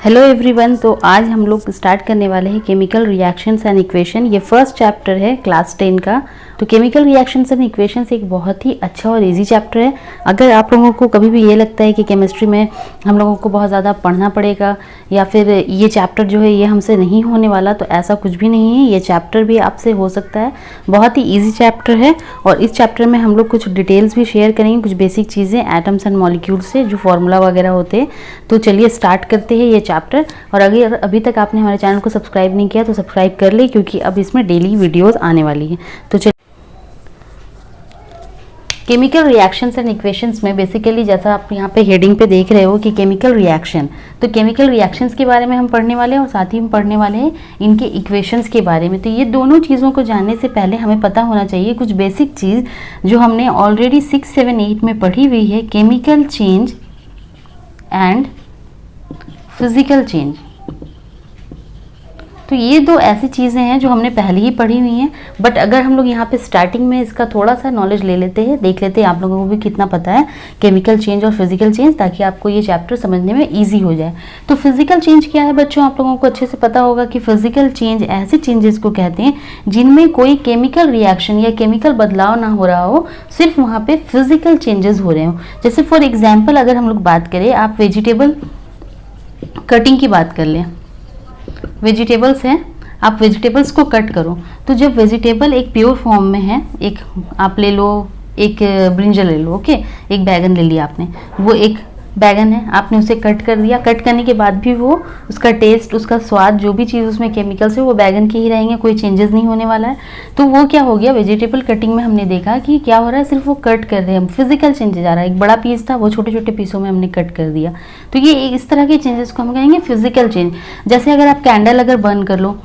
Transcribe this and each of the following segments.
Hello everyone. तो आज हम लोग स्टार्ट करने वाले हैं केमिकल रिएक्शंस एंड इक्वेशन। ये फर्स्ट चैप्टर है क्लास 10 का। तो केमिकल रिएक्शंस एंड इक्वेशंस एक बहुत ही अच्छा और इजी चैप्टर है। अगर आप लोगों को कभी भी ये लगता है कि केमिस्ट्री में हम लोगों को बहुत ज़्यादा पढ़ना पड़ेगा या फिर ये चैप्टर जो है ये हमसे नहीं होने वाला, तो ऐसा कुछ भी नहीं है। ये चैप्टर भी आपसे हो सकता है। बहुत ही ईजी चैप्टर है और इस चैप्टर में हम लोग कुछ डिटेल्स भी शेयर करेंगे, कुछ बेसिक चीज़ें एटम्स एंड मॉलिक्यूल्स से, जो फार्मूला वगैरह होते हैं। तो चलिए स्टार्ट करते हैं ये चैप्टर। और अगर अभी तक आपने हमारे चैनल को सब्सक्राइब नहीं किया तो सब्सक्राइब कर ले, क्योंकि अब इसमें डेली वीडियोस आने वाली है। तो चलिए केमिकल रिएक्शंस एंड इक्वेशंस में बेसिकली जैसा आप यहाँ पे हेडिंग पे देख रहे हो कि केमिकल रिएक्शन, तो केमिकल रिएक्शंस के बारे में हम पढ़ने वाले हैं और साथ ही हम पढ़ने वाले हैं इनके इक्वेशंस के बारे में। तो ये दोनों चीज़ों को जानने से पहले हमें पता होना चाहिए कुछ बेसिक चीज़ जो हमने ऑलरेडी 6, 7, 8 में पढ़ी हुई है। Chemical change and physical change. तो ये दो ऐसी चीज़ें हैं जो हमने पहले ही पढ़ी हुई हैं, बट अगर हम लोग यहाँ पे स्टार्टिंग में इसका थोड़ा सा नॉलेज ले लेते हैं, देख लेते हैं आप लोगों को भी कितना पता है केमिकल चेंज और फिजिकल चेंज, ताकि आपको ये चैप्टर समझने में ईजी हो जाए। तो फिजिकल चेंज क्या है बच्चों, आप लोगों को अच्छे से पता होगा कि फिजिकल चेंज ऐसे चेंजेस को कहते हैं जिनमें कोई केमिकल रिएक्शन या केमिकल बदलाव ना हो रहा हो, सिर्फ वहाँ पे फिजिकल चेंजेस हो रहे हो। जैसे फॉर एग्जाम्पल अगर हम लोग बात करें, आप वेजिटेबल कटिंग की बात कर लें। वेजिटेबल्स हैं, आप वेजिटेबल्स को कट करो, तो जब वेजिटेबल एक प्योर फॉर्म में है, एक आप ले लो, एक ब्रिंजल ले लो, ओके, एक बैगन ले लिया आपने, वो एक बैगन है, आपने उसे कट कर दिया। कट करने के बाद भी वो उसका टेस्ट, उसका स्वाद, जो भी चीज़ उसमें केमिकल्स है वो बैगन के ही रहेंगे, कोई चेंजेस नहीं होने वाला है। तो वो क्या हो गया, वेजिटेबल कटिंग में हमने देखा कि क्या हो रहा है, सिर्फ वो कट कर रहे हैं, फिजिकल चेंजेस आ रहा है। एक बड़ा पीस था, वो छोटे छोटे पीसों में हमने कट कर दिया। तो ये इस तरह के चेंजेस को हम कहेंगे फिजिकल चेंज। जैसे अगर आप कैंडल अगर बर्न कर लो,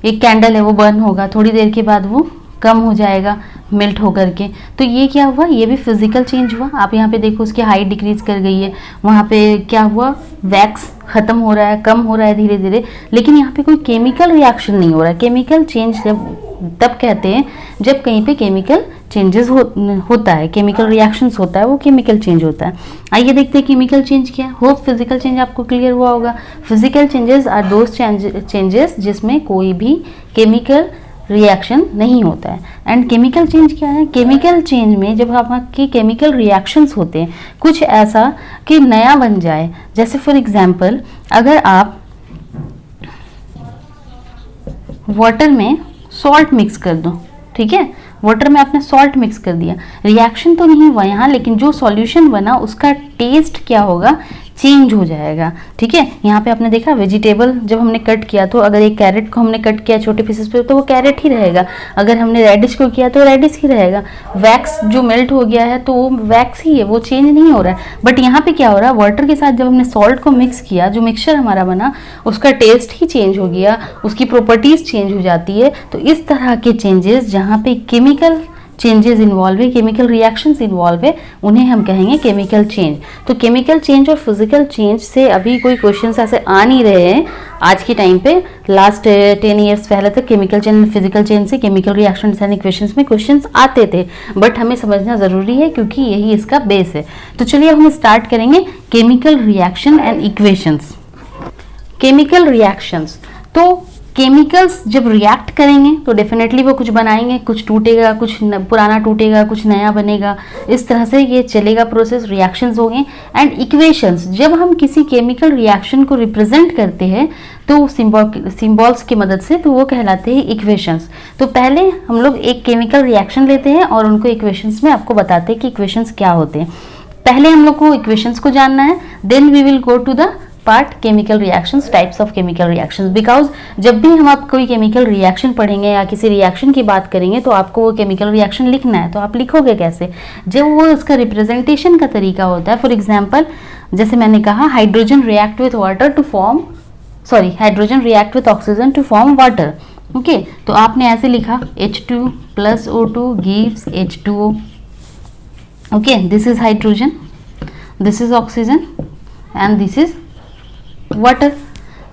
एक कैंडल है वो बर्न होगा, थोड़ी देर के बाद वो कम हो जाएगा मेल्ट होकर के, तो ये क्या हुआ, ये भी फिजिकल चेंज हुआ। आप यहाँ पे देखो उसकी हाइट डिक्रीज कर गई है, वहाँ पे क्या हुआ, वैक्स खत्म हो रहा है, कम हो रहा है धीरे धीरे, लेकिन यहाँ पे कोई केमिकल रिएक्शन नहीं हो रहा है। केमिकल चेंज तब कहते हैं जब कहीं पे केमिकल चेंजेस होता है, केमिकल रिएक्शंस होता है, वो केमिकल चेंज होता है। आइए देखते हैं केमिकल चेंज क्या है। होप फिजिकल चेंज आपको क्लियर हुआ होगा। Physical changes are those changes जिसमें कोई भी केमिकल रिएक्शन नहीं होता है। एंड केमिकल चेंज क्या है, केमिकल चेंज में जब आपके केमिकल रिएक्शंस होते हैं कुछ ऐसा कि नया बन जाए। जैसे फॉर एग्जांपल अगर आप वाटर में सॉल्ट मिक्स कर दो, ठीक है, वाटर में आपने सॉल्ट मिक्स कर दिया, रिएक्शन तो नहीं हुआ यहाँ, लेकिन जो सॉल्यूशन बना उसका टेस्ट क्या होगा, चेंज हो जाएगा। ठीक है, यहाँ पे आपने देखा वेजिटेबल जब हमने कट किया, तो अगर एक कैरेट को हमने कट किया छोटे पीसेस पे, तो वो कैरेट ही रहेगा। अगर हमने रेडिश को किया तो रेडिश ही रहेगा। वैक्स जो मेल्ट हो गया है तो वो वैक्स ही है, वो चेंज नहीं हो रहा है। बट यहाँ पे क्या हो रहा है, वाटर के साथ जब हमने सॉल्ट को मिक्स किया, जो मिक्सचर हमारा बना उसका टेस्ट ही चेंज हो गया, उसकी प्रॉपर्टीज चेंज हो जाती है। तो इस तरह के चेंजेस जहाँ पे केमिकल चेंजेस इन्वॉल्व है, केमिकल रिएक्शंस इन्वॉल्व है, उन्हें हम कहेंगे केमिकल चेंज। तो केमिकल चेंज और फिजिकल चेंज से अभी कोई क्वेश्चंस ऐसे आ नहीं रहे हैं आज के टाइम पे। लास्ट 10 ईयर्स पहले तक केमिकल चेंज और फिजिकल चेंज से केमिकल रिएक्शंस एंड इक्वेशंस में क्वेश्चंस आते थे, बट हमें समझना ज़रूरी है क्योंकि यही इसका बेस है। तो चलिए हम स्टार्ट करेंगे chemical reaction and equations. Chemical reactions, तो केमिकल्स जब रिएक्ट करेंगे तो डेफिनेटली वो कुछ बनाएंगे, कुछ टूटेगा, कुछ पुराना टूटेगा, कुछ नया बनेगा, इस तरह से ये चलेगा प्रोसेस, रिएक्शंस होंगे। एंड इक्वेशंस, जब हम किसी केमिकल रिएक्शन को रिप्रेजेंट करते हैं तो सिंबल्स की मदद से, तो वो कहलाते हैं इक्वेशंस। तो पहले हम लोग एक केमिकल रिएक्शन लेते हैं और उनको इक्वेशंस में आपको बताते हैं कि इक्वेशंस क्या होते हैं। पहले हम लोग को इक्वेशंस को जानना है, then we will go to the part chemical reactions, types of chemical reactions. Because जब भी हम आप कोई केमिकल रिएक्शन पढ़ेंगे या किसी रिएक्शन की बात करेंगे तो आपको वो केमिकल रिएक्शन लिखना है, तो आप लिखोगे कैसे, जब वो उसका रिप्रेजेंटेशन का तरीका होता है। फॉर एग्जाम्पल जैसे मैंने कहा, hydrogen react with water to form, sorry, hydrogen react with oxygen to form water. Okay, तो आपने ऐसे लिखा H2 + O2 gives H2O। Okay, this is hydrogen, this is oxygen and this is water.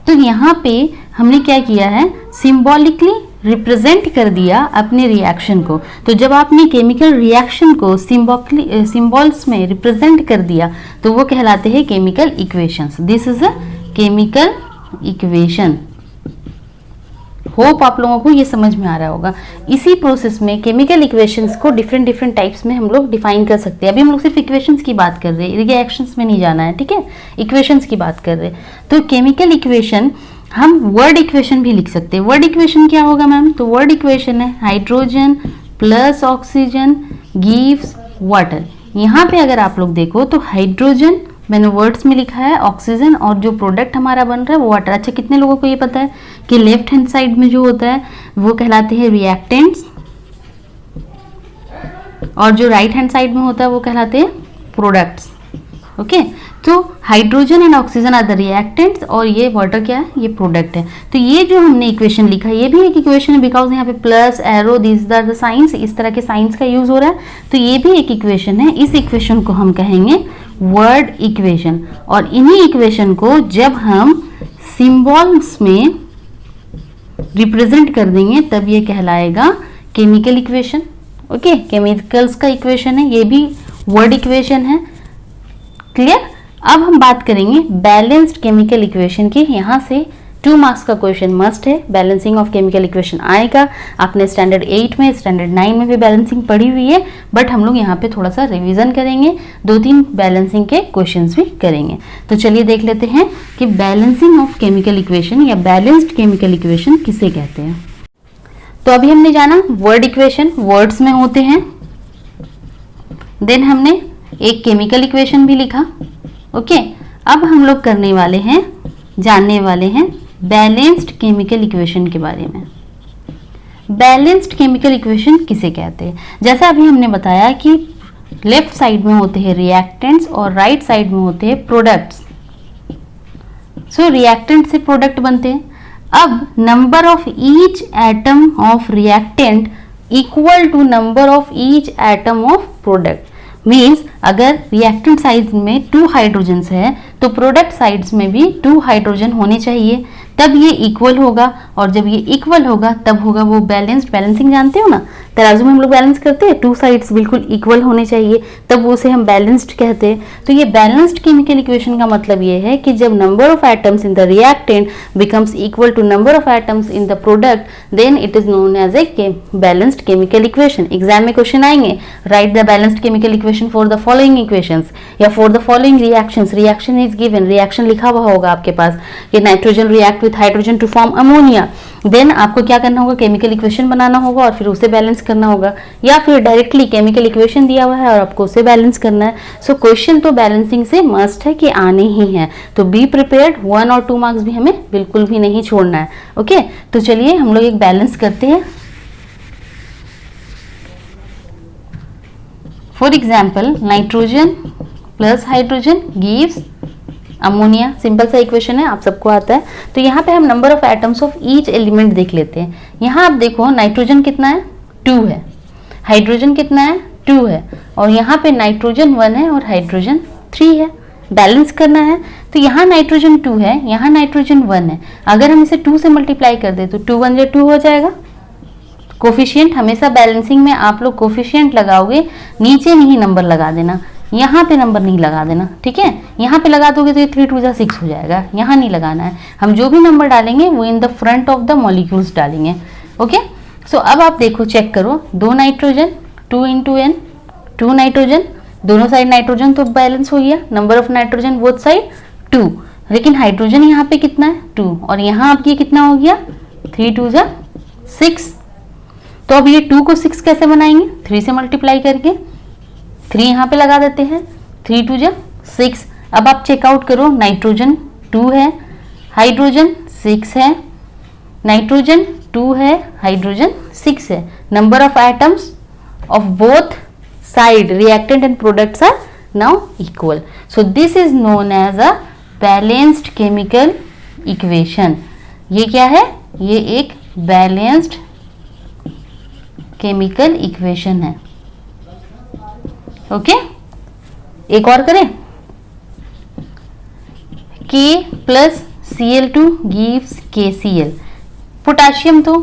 तो यहाँ पे हमने क्या किया है, सिंबॉलिकली रिप्रेजेंट कर दिया अपने रिएक्शन को। तो जब आपने केमिकल रिएक्शन को सिंबल्स में रिप्रेजेंट कर दिया तो वो कहलाते हैं chemical equations. This is a chemical equation. Hope आप लोगों को ये समझ में आ रहा होगा। इसी प्रोसेस में केमिकल इक्वेशंस को डिफरेंट डिफरेंट टाइप्स में हम लोग डिफाइन कर सकते हैं। अभी हम लोग सिर्फ इक्वेशंस की बात कर रहे हैं, रिएक्शंस में नहीं जाना है, ठीक है, इक्वेशंस की बात कर रहे हैं। तो केमिकल इक्वेशन हम वर्ड इक्वेशन भी लिख सकते हैं। वर्ड इक्वेशन क्या होगा मैम? तो वर्ड इक्वेशन है hydrogen plus oxygen gives water. यहाँ पे अगर आप लोग देखो तो हाइड्रोजन मैंने वर्ड्स में लिखा है, ऑक्सीजन, और जो प्रोडक्ट हमारा बन रहा है वो वाटर। अच्छा, कितने लोगों को ये पता है कि लेफ्ट हैंड साइड में जो होता है वो कहलाते हैं रिएक्टेंट्स, और जो राइट हैंड साइड में होता है वो कहलाते हैं प्रोडक्ट्स। ओके, तो hydrogen and oxygen are the reactants और ये वाटर क्या है? ये प्रोडक्ट है। तो ये जो हमने इक्वेशन लिखा है ये भी एक इक्वेशन है, बिकॉज यहाँ पे plus arrow this are the science, इस तरह के साइंस का यूज हो रहा है, तो ये भी एक इक्वेशन है। इस इक्वेशन को हम कहेंगे वर्ड इक्वेशन, और इन्हीं इक्वेशन को जब हम सिंबल्स में रिप्रेजेंट कर देंगे तब ये कहलाएगा केमिकल इक्वेशन। ओके, केमिकल्स का इक्वेशन है, ये भी वर्ड इक्वेशन है। क्लियर? अब हम बात करेंगे बैलेंस्ड केमिकल इक्वेशन की। यहाँ से 2 मार्क्स का क्वेश्चन मस्ट है, बैलेंसिंग ऑफ केमिकल इक्वेशन आएगा। आपने स्टैंडर्ड 8 में, स्टैंडर्ड 9 में भी बैलेंसिंग पढ़ी हुई है, बट हम लोग यहाँ पे थोड़ा सा रिवीजन करेंगे, 2-3 बैलेंसिंग के क्वेश्चंस भी करेंगे। तो चलिए देख लेते हैं कि बैलेंसिंग ऑफ केमिकल इक्वेशन या बैलेंस्ड केमिकल इक्वेशन किसे कहते हैं। तो अभी हमने जाना वर्ड इक्वेशन वर्ड्स में होते हैं, देन हमने एक केमिकल इक्वेशन भी लिखा। ओके, अब हम लोग करने वाले हैं, जानने वाले हैं बैलेंस्ड केमिकल इक्वेशन के बारे में। बैलेंस्ड केमिकल इक्वेशन किसे कहते हैं? जैसा अभी हमने बताया कि लेफ्ट साइड में होते हैं रिएक्टेंट्स और राइट साइड में होते हैं प्रोडक्ट्स। सो रिएक्टेंट से प्रोडक्ट बनते हैं। अब number of each atom of reactant equal to number of each atom of product. Means अगर रिएक्टेंट साइड में 2 हाइड्रोजन्स है तो प्रोडक्ट साइड्स में भी 2 हाइड्रोजन होने चाहिए, तब ये इक्वल होगा, और जब ये इक्वल होगा तब होगा वो बैलेंस्ड। बैलेंसिंग जानते हो ना, तराजू में हम लोग बैलेंस करते हैं, 2 साइड्स बिल्कुल इक्वल होने चाहिए, तब उसे हम बैलेंस्ड कहते हैं। तो ये बैलेंस्ड केमिकल इक्वेशन का मतलब ये है कि जब number of atoms in the reactant becomes equal to number of atoms in the product, then it is known as a balanced chemical equation. Exam में क्वेश्चन आएंगे, write the balanced chemical equation for the following equations या for the following reactions. Reaction is given, reaction लिखा हुआ होगा आपके पास कि nitrogen react with hydrogen to form ammonia. Then आपको क्या करना होगा? केमिकल इक्वेशन बनाना होगा और फिर उसे बैलेंस करना होगा, या फिर डायरेक्टली केमिकल इक्वेशन दिया हुआ है और आपको उसे बैलेंस करना है। सो क्वेश्चन तो बैलेंसिंग से मस्ट है कि आने ही है, तो बी प्रिपेयर्ड। 1 और 2 मार्क्स भी हमें बिल्कुल भी नहीं छोड़ना है। ओके, तो चलिए हम लोग एक बैलेंस करते हैं। For example nitrogen plus hydrogen gives ammonia. Simple सा इक्वेशन है, आप सबको आता है। तो यहाँ पे हम number of atoms of each element देख लेते हैं। यहाँ आप देखो नाइट्रोजन कितना है? 2 है। हाइड्रोजन कितना है? 2 है। और यहाँ पे नाइट्रोजन 1 है और हाइड्रोजन 3 है। बैलेंस करना है तो यहाँ नाइट्रोजन 2 है, यहाँ नाइट्रोजन 1 है। अगर हम इसे 2 से मल्टीप्लाई कर दे तो 2 1 जा 2 हो जाएगा। कोफिशिएंट हमेशा बैलेंसिंग में आप लोग कोफिशिएंट लगाओगे, नीचे नहीं नंबर लगा देना, यहाँ पे नंबर नहीं लगा देना, ठीक है। यहाँ पे लगा दोगे तो ये 3 2 जा 6 हो जाएगा, यहाँ नहीं लगाना है। हम जो भी नंबर डालेंगे वो in the front of the molecules डालेंगे। ओके, सो अब आप देखो, चेक करो, 2 नाइट्रोजन 2 इंटू n, 2 नाइट्रोजन, दोनों साइड नाइट्रोजन तो बैलेंस हो गया, number of nitrogen both side 2। लेकिन हाइड्रोजन यहाँ पे कितना है? 2, और यहाँ आपकी कितना हो गया? 3 2 जा 6। तो अब ये 2 को 6 कैसे बनाएंगे? 3 से मल्टीप्लाई करके, 3 यहाँ पे लगा देते हैं, 3 2 जा 6। अब आप चेकआउट करो, नाइट्रोजन 2 है, हाइड्रोजन 6 है, नाइट्रोजन 2 है, हाइड्रोजन 6 है। Number of atoms of both side reactant and products are now equal. So this is known as a balanced chemical equation. ये क्या है? ये एक बैलेंस्ड केमिकल इक्वेशन है। ओके, एक और करें, K plus Cl2 gives KCl। Potassium तो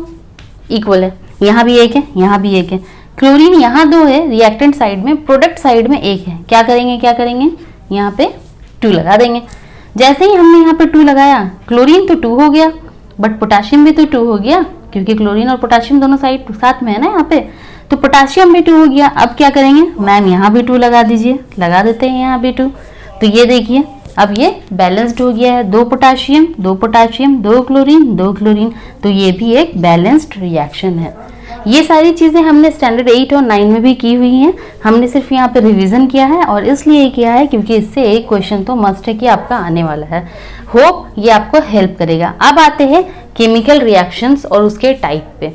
इक्वल है, यहाँ भी एक है, यहाँ भी एक है। क्लोरीन यहाँ 2 है रिएक्टेंट साइड में, प्रोडक्ट साइड में 1 है। क्या करेंगे? यहाँ पे 2 लगा देंगे। जैसे ही हमने यहाँ पे 2 लगाया, क्लोरीन तो 2 हो गया, बट पोटाशियम भी तो 2 हो गया, क्योंकि क्लोरीन और पोटाशियम दोनों साइड साथ में है ना यहाँ पे, तो पोटाशियम भी 2 हो गया। अब क्या करेंगे मैम, यहाँ भी 2 लगा दीजिए, लगा देते हैं यहाँ भी 2। तो ये देखिए अब ये बैलेंस्ड हो गया है, 2 पोटाशियम 2 पोटाशियम 2 क्लोरीन 2 क्लोरीन, तो ये भी एक बैलेंस्ड रिएक्शन है। ये सारी चीज़ें हमने स्टैंडर्ड 8 और 9 में भी की हुई हैं, हमने सिर्फ यहाँ पे रिवीजन किया है, और इसलिए किया है क्योंकि इससे एक क्वेश्चन तो मस्ट है कि आपका आने वाला है। होप ये आपको हेल्प करेगा। अब आते हैं केमिकल रिएक्शंस और उसके टाइप पे।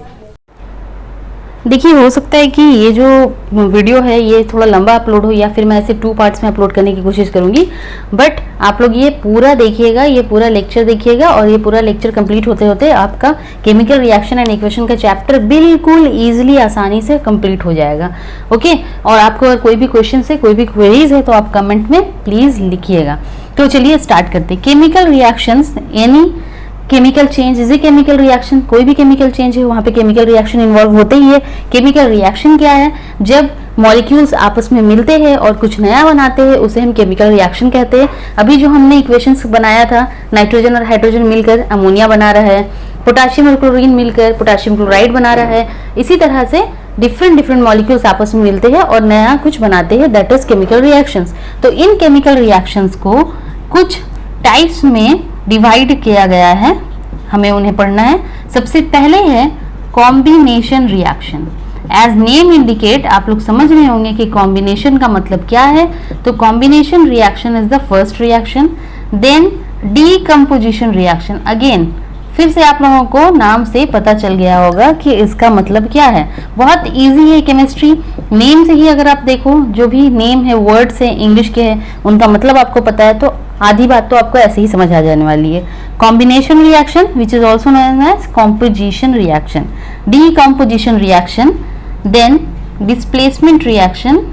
देखिए हो सकता है कि ये जो वीडियो है ये थोड़ा लंबा अपलोड हो, या फिर मैं ऐसे 2 पार्ट्स में अपलोड करने की कोशिश करूंगी, बट आप लोग ये पूरा देखिएगा, ये पूरा लेक्चर देखिएगा, और ये पूरा लेक्चर कंप्लीट होते होते आपका केमिकल रिएक्शन एंड इक्वेशन का चैप्टर बिल्कुल ईजिली आसानी से कंप्लीट हो जाएगा। ओके, और आपको अगर कोई भी क्वेश्चन है, कोई भी क्वेरीज है, तो आप कमेंट में प्लीज लिखिएगा। तो चलिए स्टार्ट करते हैं। Chemical reactions, any chemical change is a chemical reaction. कोई भी केमिकल चेंज है वहां पे केमिकल रिएक्शन इन्वॉल्व होते ही है। केमिकल रिएक्शन क्या है? जब मॉलिक्यूल्स आपस में मिलते हैं और कुछ नया बनाते हैं, उसे हम केमिकल रिएक्शन कहते हैं। अभी जो हमने इक्वेशंस बनाया था, नाइट्रोजन और हाइड्रोजन मिलकर अमोनिया बना रहा है, पोटाशियम और क्लोरीन मिलकर पोटाशियम क्लोराइड बना रहा है। इसी तरह से डिफरेंट मॉलिक्यूल्स आपस में मिलते हैं और नया कुछ बनाते हैं, दैट इज केमिकल रिएक्शंस। तो इन केमिकल रिएक्शंस को कुछ टाइप्स में डिवाइड किया गया है, हमें उन्हें पढ़ना है। सबसे पहले है combination reaction. As name indicate, आप लोग समझ रहे होंगे कि कॉम्बिनेशन का मतलब क्या है। तो combination reaction is the first reaction. Then decomposition reaction, again फिर से आप लोगों को नाम से पता चल गया होगा कि इसका मतलब क्या है। बहुत इजी है केमिस्ट्री, नेम से ही अगर आप देखो, जो भी नेम है वर्ड्स है इंग्लिश के है, उनका मतलब आपको पता है तो आधी बात तो आपको ऐसे ही समझ आ जाने वाली है। Combination reaction which is also known as composition reaction, decomposition reaction, then displacement reaction,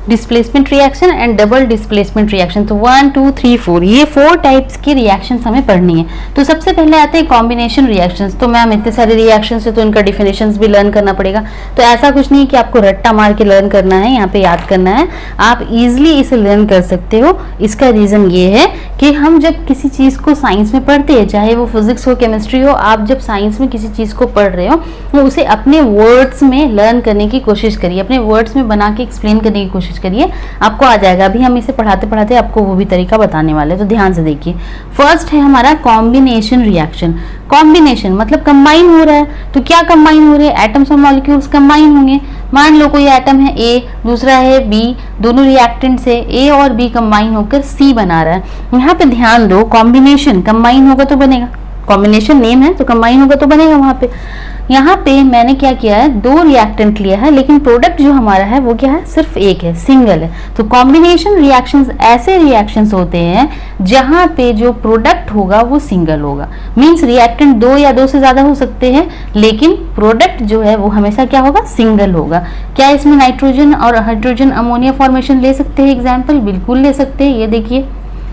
displacement reaction and double displacement reaction. तो 1 2 3 4 ये 4 टाइप्स की रिएक्शंस हमें पढ़नी है। तो सबसे पहले आते हैं कॉम्बिनेशन रिएक्शंस। तो मैम इतने सारे रिएक्शंस है तो इनका डिफिनेशंस भी लर्न करना पड़ेगा। तो ऐसा कुछ नहीं कि आपको रट्टा मार के लर्न करना है, यहाँ पे याद करना है, आप इजिली इसे लर्न कर सकते हो। इसका रीजन ये है कि हम जब किसी चीज को साइंस में पढ़ते हैं, चाहे वो फिजिक्स हो केमिस्ट्री हो, आप जब साइंस में किसी चीज को पढ़ रहे हो तो उसे अपने वर्ड्स में लर्न करने की कोशिश करिए, अपने वर्ड्स में बना के एक्सप्लेन करने की कोशिश करिए, आपको आ जाएगा। अभी हम इसे पढ़ाते पढ़ाते आपको वो भी तरीका बताने वाले हैं, तो ध्यान से देखिए। फर्स्ट है हमारा कॉम्बिनेशन रिएक्शन। कॉम्बिनेशन मतलब कंबाइन हो रहा है। तो क्या कंबाइन हो रहे हैं? एटम्स और मॉलिक्यूल्स कंबाइन होंगे। मान लो कोई एटम है ए, दूसरा है बी, दोनों रिएक्टेंट से ए और बी कंबाइन होकर सी बना रहा है। यहाँ पे ध्यान दो, कॉम्बिनेशन कंबाइन होगा तो बनेगा, कॉम्बिनेशन नेम है तो कंबाइन होगा तो बनेगा। वहां पे यहाँ पे मैंने क्या किया है, 2 रिएक्टेंट लिया है, लेकिन प्रोडक्ट जो हमारा है वो क्या है, सिर्फ एक है, सिंगल है। तो कॉम्बिनेशन रिएक्शंस ऐसे रिएक्शंस होते हैं जहां पे जो प्रोडक्ट होगा वो सिंगल होगा। मींस रिएक्टेंट 2 या 2 से ज्यादा हो सकते हैं, लेकिन प्रोडक्ट जो है वो हमेशा क्या होगा, सिंगल होगा। क्या इसमें नाइट्रोजन और हाइड्रोजन अमोनिया फॉर्मेशन ले सकते हैं एग्जाम्पल? बिल्कुल ले सकते हैं। ये देखिए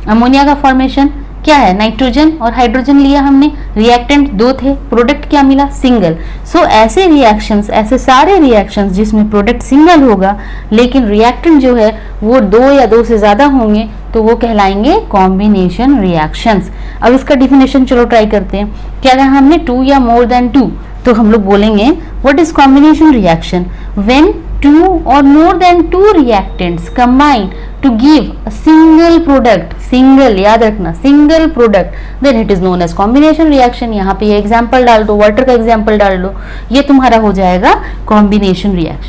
अमोनिया का फॉर्मेशन क्या है, नाइट्रोजन और हाइड्रोजन लिया हमने, रिएक्टेंट 2 थे, प्रोडक्ट क्या मिला, सिंगल। सो ऐसे रिएक्शंस, ऐसे सारे रिएक्शंस जिसमें प्रोडक्ट सिंगल होगा लेकिन रिएक्टेंट जो है वो 2 या 2 से ज्यादा होंगे, तो वो कहलाएंगे कॉम्बिनेशन रिएक्शंस। अब इसका डिफिनेशन चलो ट्राई करते हैं। क्या कहा हमने, 2 या मोर देन 2, तो हम लोग बोलेंगे what is combination reaction? When 2 or more than 2 reactants combine to give a single product, single याद रखना, single product, then it is known as combination reaction। यहाँ पे ये एग्जाम्पल डाल दो, वाटर का एग्जाम्पल डाल दो, ये तुम्हारा हो जाएगा कॉम्बिनेशन रिएक्शन।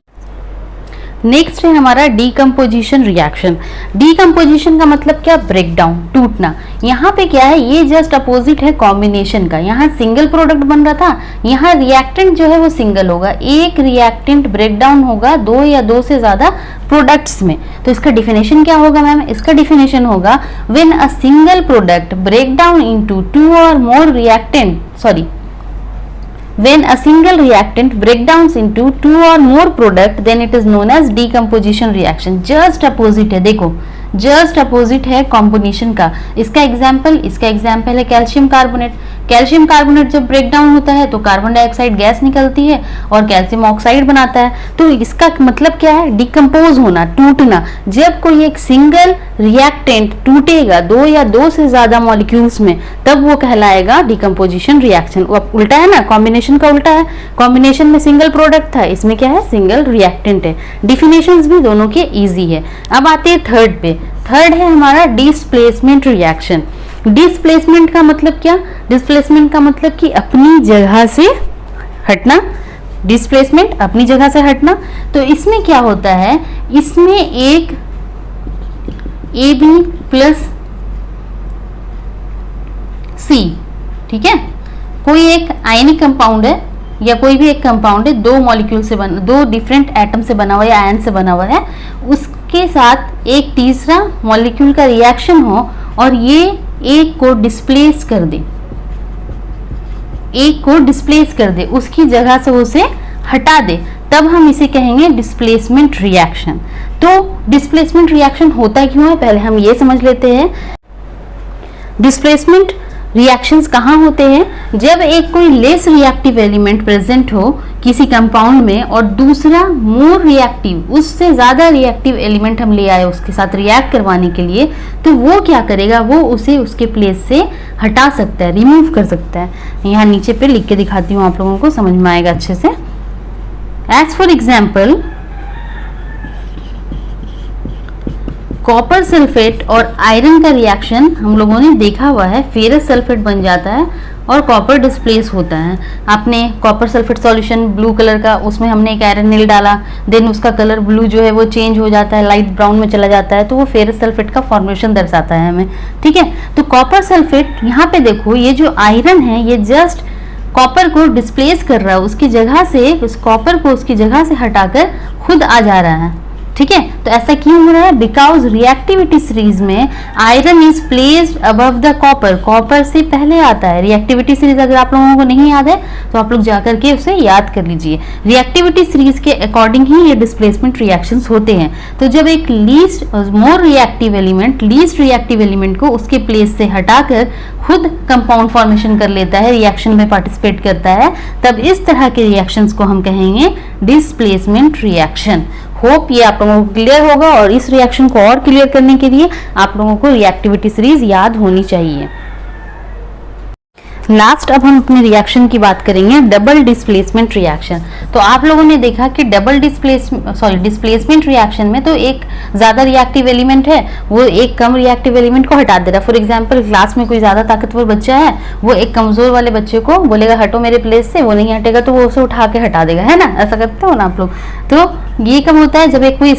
नेक्स्ट है हमारा डीकम्पोजिशन रिएक्शन। डीकम्पोजिशन का मतलब क्या, ब्रेक डाउन, टूटना। यहाँ पे क्या है, ये जस्ट अपोजिट है कॉम्बिनेशन का। यहाँ सिंगल प्रोडक्ट बन रहा था, यहाँ रिएक्टेंट जो है वो सिंगल होगा, एक रिएक्टेंट ब्रेक डाउन होगा 2 या 2 से ज्यादा प्रोडक्ट्स में। तो इसका डिफिनेशन क्या होगा मैम? इसका डिफिनेशन होगा when a single product break down into 2 और more reactant, sorry, when a single reactant breakdowns into 2 or more product, then it is known as decomposition reaction। just opposite है, देखो just opposite है combination का। इसका example है calcium carbonate. Calcium carbonate जब break down होता है तो कार्बन डाइऑक्साइड गैस निकलती है और कैल्शियम ऑक्साइड बनाता है। तो इसका मतलब क्या है, डिकम्पोज होना, टूटना। जब कोई एक सिंगल रिएक्टेंट टूटेगा दो या दो से ज्यादा मॉलिक्यूल्स में, तब वो कहलाएगा डिकम्पोजिशन रिएक्शन। वो उल्टा है ना, कॉम्बिनेशन का उल्टा है। कॉम्बिनेशन में सिंगल प्रोडक्ट था, इसमें क्या है, सिंगल रिएक्टेंट है। डिफिनेशंस भी दोनों के इजी है। अब आते हैं थर्ड पे। थर्ड है हमारा डिस्प्लेसमेंट रिएक्शन। डिस्प्लेसमेंट का मतलब क्या, डिस्प्लेसमेंट का मतलब कि अपनी जगह से हटना। डिस्प्लेसमेंट अपनी जगह से हटना। तो इसमें क्या होता है, इसमें एक AB प्लस C, ठीक है, कोई एक आयनिक कंपाउंड है या कोई भी एक कंपाउंड है, दो मॉलिक्यूल से बना, दो डिफरेंट एटम से बना हुआ या आयन से बना हुआ है, उसके साथ एक तीसरा मॉलिक्यूल का रिएक्शन हो और ये एक को डिस्प्लेस कर दे, एक को डिस्प्लेस कर दे, उसकी जगह से उसे हटा दे, तब हम इसे कहेंगे डिस्प्लेसमेंट रिएक्शन। तो डिस्प्लेसमेंट रिएक्शन होता क्यों है, पहले हम ये समझ लेते हैं। डिस्प्लेसमेंट रिएक्शंस कहाँ होते हैं, जब एक कोई लेस रिएक्टिव एलिमेंट प्रेजेंट हो किसी कंपाउंड में और दूसरा मोर रिएक्टिव, उससे ज़्यादा रिएक्टिव एलिमेंट हम ले आए उसके साथ रिएक्ट करवाने के लिए, तो वो क्या करेगा, वो उसे उसके प्लेस से हटा सकता है, रिमूव कर सकता है। यहाँ नीचे पे लिख के दिखाती हूँ, आप लोगों को समझ में आएगा अच्छे से। As for example, copper sulphate और आयरन का रिएक्शन हम लोगों ने देखा हुआ है, फेरस सल्फेट बन जाता है और कॉपर डिस्प्लेस होता है। आपने copper sulphate solution blue colour का, उसमें हमने एक आयरन नील डाला, देन उसका कलर ब्लू जो है वो चेंज हो जाता है, लाइट ब्राउन में चला जाता है, तो वो फेरस सल्फेट का फॉर्मेशन दर्शाता है हमें, ठीक है। तो कॉपर सल्फेट, यहाँ पे देखो ये जो आयरन है ये जस्ट कॉपर को डिस्प्लेस कर रहा है, उसकी जगह से, उस कॉपर को उसकी जगह से हटाकर खुद आ जा रहा है, ठीक है। तो ऐसा क्यों हो रहा है, बिकॉज रिएक्टिविटी सीरीज में iron is placed above the copper, copper से पहले आता है। रिएक्टिविटी सीरीज अगर आप लोगों को नहीं याद है तो आप लोग जाकर के उसे याद कर लीजिए। रिएक्टिविटी सीरीज के अकॉर्डिंग ही ये डिस्प्लेसमेंट रिएक्शंस होते हैं। तो जब एक least more reactive element least reactive element को उसके प्लेस से हटाकर खुद कंपाउंड फॉर्मेशन कर लेता है, रिएक्शन में पार्टिसिपेट करता है, तब इस तरह के रिएक्शंस को हम कहेंगे डिस्प्लेसमेंट रिएक्शन। होप ये आप लोगों को क्लियर होगा, और इस रिएक्शन को और क्लियर करने के लिए आप लोगों को रिएक्टिविटी सीरीज याद होनी चाहिए। लास्ट अब हम अपने रिएक्शन की बात करेंगे, डबल डिस्प्लेसमेंट रिएक्शन। तो आप लोगों ने देखा कि डबल डिस्प्लेसमेंट रिएक्शन में तो एक ज्यादा रिएक्टिव एलिमेंट है, वो एक कम रिएक्टिव एलिमेंट को हटा दे रहा है। फॉर एग्जांपल, क्लास में कोई ज्यादा ताकतवर बच्चा है, वो एक कमजोर वाले बच्चे को बोलेगा हटो मेरे प्लेस से, वो नहीं हटेगा तो वो उसे उठा के हटा देगा, है ना, ऐसा करते हो ना आप लोग। तो ये कब होता है, जब एक कोई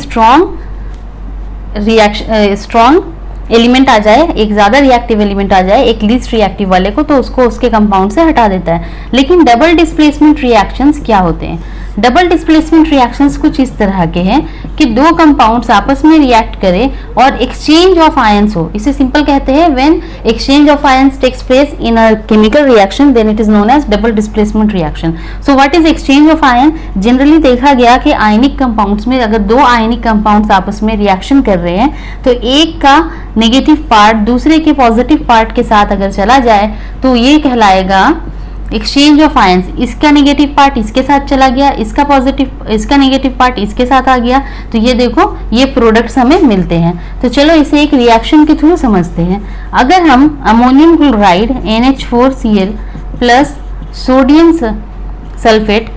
स्ट्रॉन्ग एलिमेंट आ जाए, एक ज्यादा रिएक्टिव एलिमेंट आ जाए एक लीस्ट रिएक्टिव वाले को, तो उसको उसके कंपाउंड से हटा देता है। लेकिन डबल डिस्प्लेसमेंट रिएक्शंस क्या होते हैं, डबल डिस्प्लेसमेंट रिएक्शंस कुछ इस तरह के हैं कि दो कंपाउंड्स आपस में रिएक्ट करें और एक्सचेंज ऑफ आयंस हो। इसे सिंपल कहते हैं, when exchange of ions takes place in a chemical reaction then it is known as double displacement reaction. So what is exchange of ion, generally देखा गया कि आयनिक कंपाउंड्स में अगर दो आयनिक कंपाउंड्स आपस में रिएक्शन कर रहे हैं तो एक का नेगेटिव पार्ट दूसरे के पॉजिटिव पार्ट के साथ अगर चला जाए तो ये कहलाएगा एक्सचेंज ऑफ आयंस। इसका नेगेटिव पार्ट इसके साथ चला गया, इसका नेगेटिव पार्ट इसके साथ आ गया, तो ये देखो ये प्रोडक्ट्स हमें मिलते हैं। तो चलो इसे एक रिएक्शन के थ्रू समझते हैं। अगर हम ammonium chloride NH4Cl plus sodium sulphate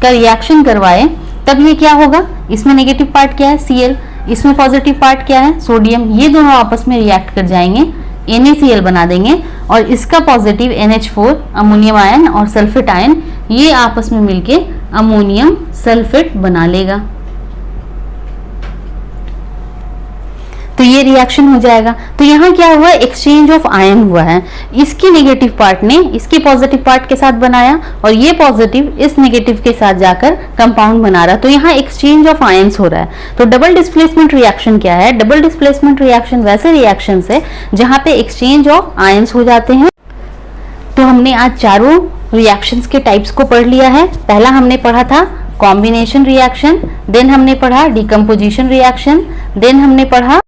का रिएक्शन करवाएं, तब ये क्या होगा, इसमें नेगेटिव पार्ट क्या है Cl, इसमें पॉजिटिव पार्ट क्या है सोडियम, ये दोनों आपस में रिएक्ट कर जाएंगे, NaCl बना देंगे, और इसका पॉजिटिव NH4 अमोनियम आयन और सल्फेट आयन ये आपस में मिलके अमोनियम सल्फेट बना लेगा। तो ये रिएक्शन हो जाएगा। तो यहाँ क्या हुआ, एक्सचेंज ऑफ आयन हुआ है। इसकी नेगेटिव पार्ट ने इसके पॉजिटिव पार्ट के साथ बनाया और ये पॉजिटिव इस नेगेटिव के साथ जाकर कंपाउंड बना रहा है। तो यहाँ एक्सचेंज ऑफ आयंस हो रहा है। तो डबल डिस्प्लेसमेंट रिएक्शन क्या है, डबल डिस्प्लेसमेंट रिएक्शन वैसे रिएक्शन है जहाँ पे एक्सचेंज ऑफ आयंस हो जाते हैं। तो हमने आज चारों रिएक्शंस के टाइप्स को पढ़ लिया है। पहला हमने पढ़ा था कॉम्बिनेशन रिएक्शन, देन हमने पढ़ा डिकम्पोजिशन रिएक्शन, देन हमने पढ़ा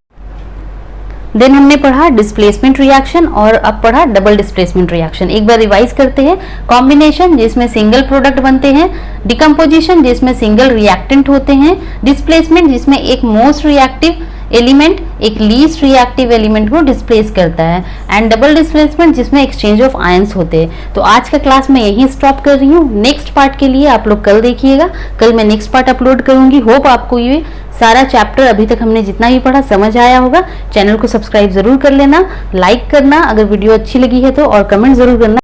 देन हमने पढ़ा डिस्प्लेसमेंट रिएक्शन और अब पढ़ा डबल डिस्प्लेसमेंट रिएक्शन। एक बार रिवाइज करते हैं। कॉम्बिनेशन जिसमें सिंगल प्रोडक्ट बनते हैं, डिकम्पोजिशन जिसमें सिंगल रिएक्टेंट होते हैं, डिस्प्लेसमेंट जिसमें एक मोस्ट रिएक्टिव एलिमेंट एक लीस्ट रिएक्टिव एलिमेंट को डिस्प्लेस करता है, एंड डबल डिस्प्लेसमेंट जिसमें एक्सचेंज ऑफ आयंस होते हैं। तो आज का क्लास मैं यही स्टॉप कर रही हूँ। नेक्स्ट पार्ट के लिए आप लोग कल देखिएगा, कल मैं नेक्स्ट पार्ट अपलोड करूंगी। होप आपको ये सारा चैप्टर अभी तक हमने जितना भी पढ़ा समझ आया होगा। चैनल को सब्सक्राइब जरूर कर लेना, लाइक करना अगर वीडियो अच्छी लगी है तो, और कमेंट जरूर करना।